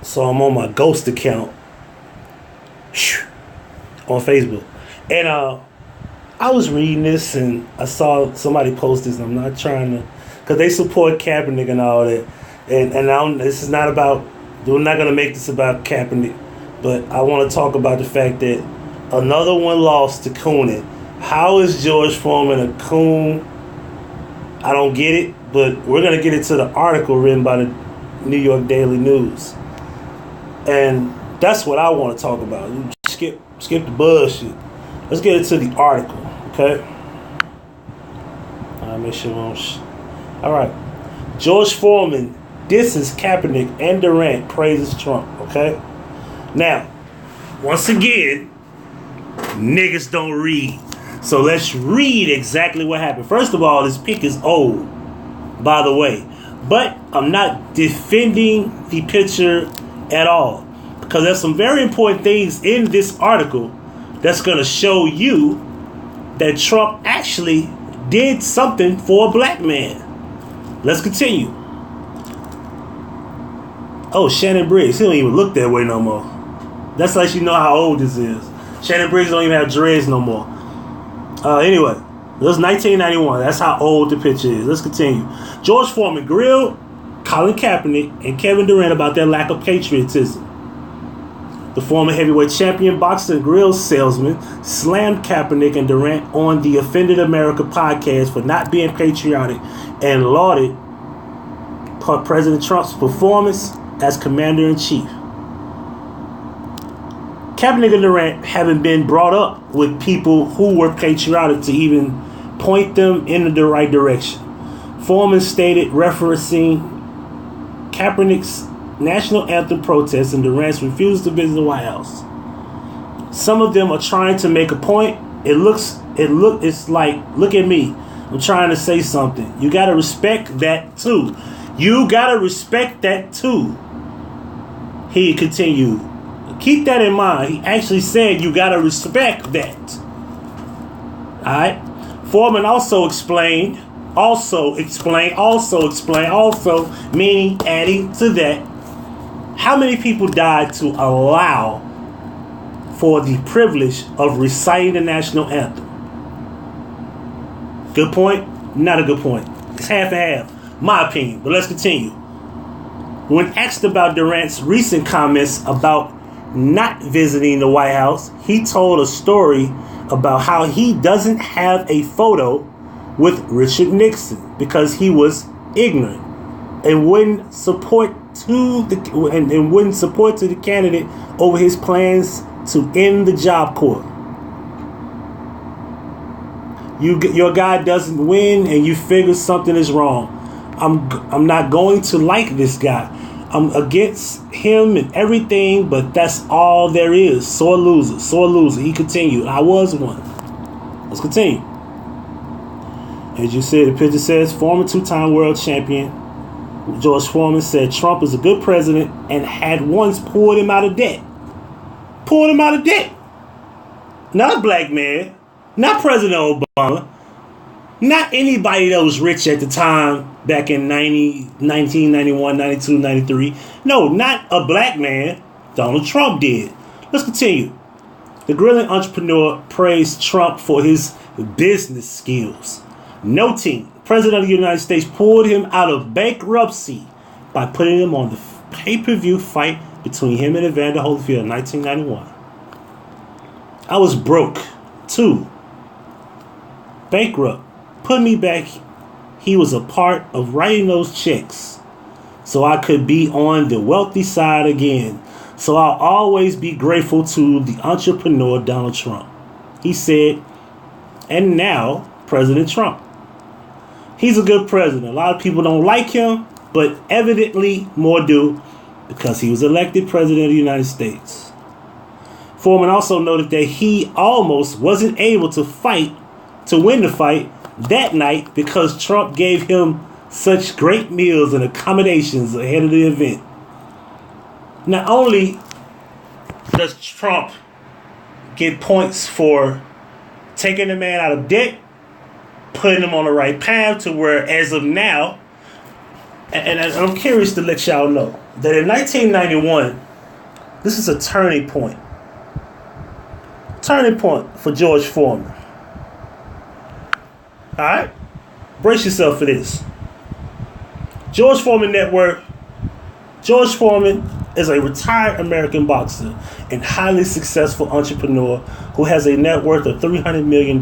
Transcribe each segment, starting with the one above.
So I'm on my ghost account on Facebook. And I was reading this and I saw somebody post this. And I'm not trying to, because they support Kaepernick and all that. And this is not about, we're not going to make this about Kaepernick. But I want to talk about the fact that another one lost to cooning. How is George Foreman a coon? I don't get it. But we're going to get into the article written by the New York Daily News. And that's what I want to talk about. Skip the bullshit. Let's get into the article, okay? I'll make sure all right. George Foreman disses Kaepernick and Durant praises Trump, okay? Now, once again, niggas don't read. So let's read exactly what happened. First of all, this pic is old, by the way. But I'm not defending the picture at all. Because there's some very important things in this article that's going to show you that Trump actually did something for a black man. Let's continue. Oh, Shannon Briggs. He don't even look that way no more. That's like you know how old this is. Shannon Briggs don't even have dreads no more. Anyway, it was 1991. That's how old the picture is. Let's continue. George Foreman grilled Colin Kaepernick and Kevin Durant about their lack of patriotism. The former heavyweight champion, boxer, and grill salesman slammed Kaepernick and Durant on the Offended America podcast for not being patriotic and lauded President Trump's performance as commander-in-chief. Kaepernick and Durant haven't been brought up with people who were patriotic to even point them in the right direction. Foreman stated, referencing Kaepernick's national anthem protests and Durant's refusal to visit the White House. Some of them are trying to make a point. It's like, look at me. I'm trying to say something. You gotta respect that too. You gotta respect that too. He continued. Keep that in mind. He actually said you gotta respect that. Alright? Foreman also explained, meaning adding to that, how many people died to allow for the privilege of reciting the national anthem? Good point? Not a good point. It's half and half. My opinion. But let's continue. When asked about Durant's recent comments about not visiting the White House, he told a story about how he doesn't have a photo with Richard Nixon because he was ignorant and wouldn't support to the candidate over his plans to end the Job Corps. Your guy doesn't win, and you figure something is wrong. I'm not going to like this guy. I'm against him and everything, but that's all there is. Sore loser. He continued. I was one. Let's continue. As you said, the picture says, former two-time world champion George Foreman said Trump is a good president and had once pulled him out of debt. Not a black man. Not President Obama. Not anybody that was rich at the time back in 1991, 92, 93. No, not a black man. Donald Trump did. Let's continue. The grilling entrepreneur praised Trump for his business skills, noting President of the United States pulled him out of bankruptcy by putting him on the pay-per-view fight between him and Evander Holyfield in 1991. I was broke, too. Bankrupt. Put me back. He was a part of writing those checks so I could be on the wealthy side again. So I'll always be grateful to the entrepreneur Donald Trump. He said, and now President Trump. He's a good president. A lot of people don't like him, but evidently more do because he was elected president of the United States. Foreman also noted that he almost wasn't able to win the fight that night because Trump gave him such great meals and accommodations ahead of the event. Not only does Trump get points for taking the man out of debt, putting him on the right path to where, as of now, And I'm curious to let y'all know that in 1991, this is a turning point. Turning point for George Foreman. Alright? Brace yourself for this. George Foreman Network. George Foreman is a retired American boxer and highly successful entrepreneur who has a net worth of $300 million.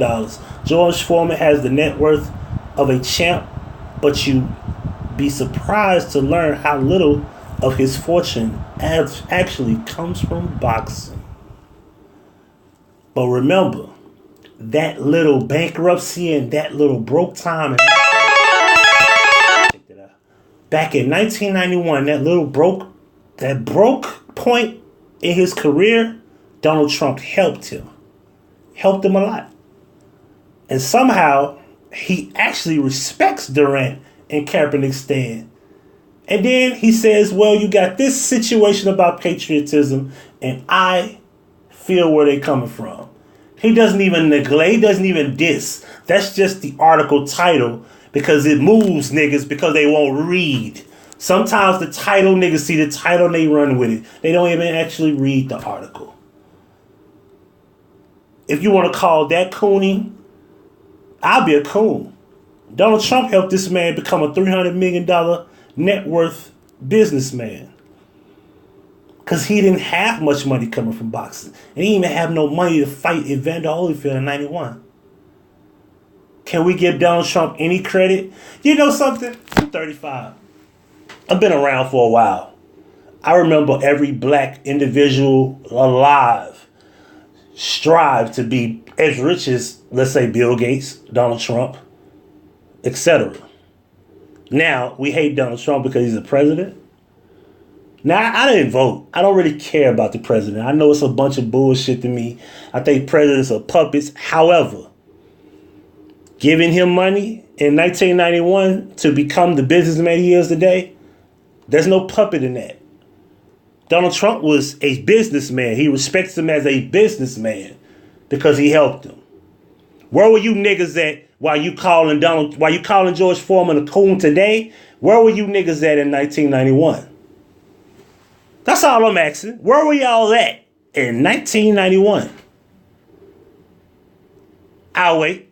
George Foreman has the net worth of a champ, but you'd be surprised to learn how little of his fortune actually comes from boxing. But remember, that little bankruptcy and that little broke time. Back in 1991, that broke point in his career, Donald Trump helped him. Helped him a lot. And somehow, he actually respects Durant and Kaepernick's stand. And then he says, well, you got this situation about patriotism, and I feel where they're coming from. He doesn't even neglect, he doesn't even diss. That's just the article title because it moves niggas because they won't read. Sometimes the title, niggas see the title and they run with it. They don't even actually read the article. If you want to call that cooning, I'll be a coon. Donald Trump helped this man become a $300 million net worth businessman. Because he didn't have much money coming from boxing. And he didn't even have no money to fight Evander Holyfield in 91. Can we give Donald Trump any credit? You know something? I'm 35. I've been around for a while. I remember every black individual alive strive to be as rich as, let's say, Bill Gates, Donald Trump, etc. Now, we hate Donald Trump because he's the president. Now, I didn't vote. I don't really care about the president. I know it's a bunch of bullshit to me. I think presidents are puppets. However, giving him money in 1991 to become the businessman he is today, there's no puppet in that. Donald Trump was a businessman. He respects him as a businessman because he helped him. Where were you niggas at while you calling George Foreman a coon today? Where were you niggas at in 1991? That's all I'm asking. Where were y'all at in 1991? I'll wait.